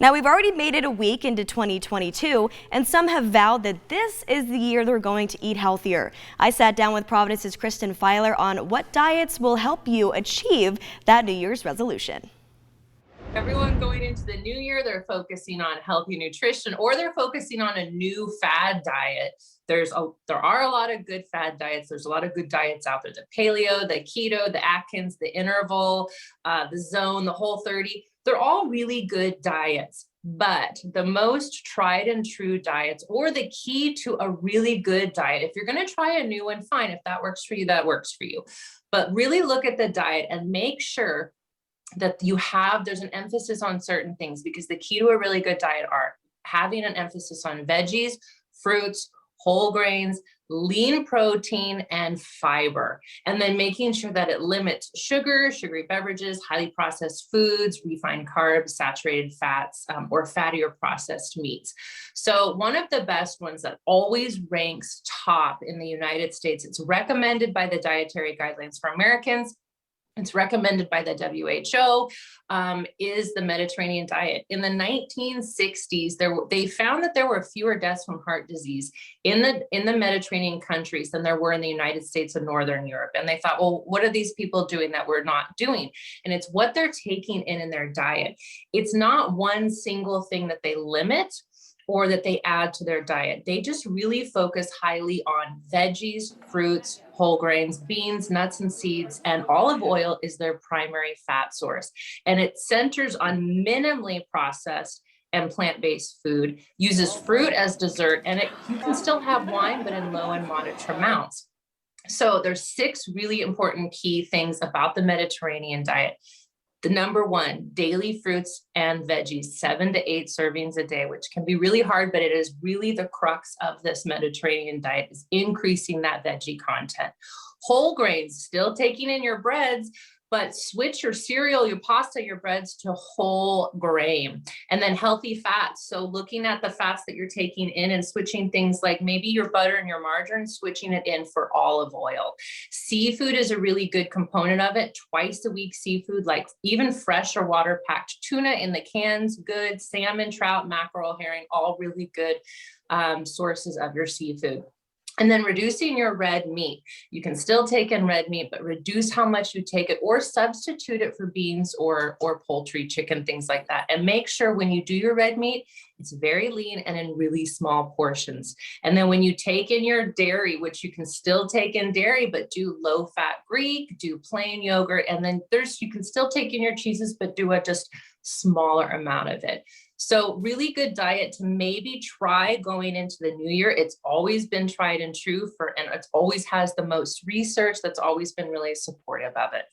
Now, we've already made it a week into 2022, and some have vowed that this is the year they're going to eat healthier. I sat down with Providence's Kristin Filer on what diets will help you achieve that New Year's resolution. Everyone going into the new year, they're focusing on healthy nutrition, or they're focusing on a new fad diet. There are a lot of good fad diets. There's a lot of good diets out there. The paleo, the keto, the Atkins, the interval, the zone, the Whole30. They're all really good diets. But the most tried and true diets, or the key to a really good diet, if you're going to try a new one, fine. If that works for you, that works for you. But really look at the diet and make sure that there's an emphasis on certain things, because the key to a really good diet are having an emphasis on veggies, fruits, whole grains, lean protein, and fiber. And then making sure that it limits sugar, sugary beverages, highly processed foods, refined carbs, saturated fats, or fatty or processed meats. So one of the best ones that always ranks top in the United States, it's recommended by the Dietary Guidelines for Americans, it's recommended by the WHO, is the Mediterranean diet. In the 1960s, they found that there were fewer deaths from heart disease in the Mediterranean countries than there were in the United States and Northern Europe. And they thought, well, what are these people doing that we're not doing? And it's what they're taking in their diet. It's not one single thing that they limit or that they add to their diet. They just really focus highly on veggies, fruits, whole grains, beans, nuts, and seeds, and olive oil is their primary fat source. And it centers on minimally processed and plant-based food, uses fruit as dessert, and you can still have wine, but in low and moderate amounts. So there's 6 really important key things about the Mediterranean diet. The number one, daily fruits and veggies, 7 to 8 servings a day, which can be really hard, but it is really the crux of this Mediterranean diet, is increasing that veggie content. Whole grains, still taking in your breads, but switch your cereal, your pasta, your breads to whole grain. And then healthy fats. So looking at the fats that you're taking in and switching things like maybe your butter and your margarine, switching it in for olive oil. Seafood is a really good component of it. Twice a week seafood, like even fresh or water packed tuna in the cans, good. Salmon, trout, mackerel, herring, all really good sources of your seafood. And then reducing your red meat. You can still take in red meat, but reduce how much you take it, or substitute it for beans or poultry, chicken, things like that. And make sure when you do your red meat, it's very lean and in really small portions. And then when you take in your dairy, which you can still take in dairy, but do low-fat Greek, do plain yogurt, and then you can still take in your cheeses, but do a just smaller amount of it. So really good diet to maybe try going into the new year. It's always been tried and true and it always has the most research that's always been really supportive of it.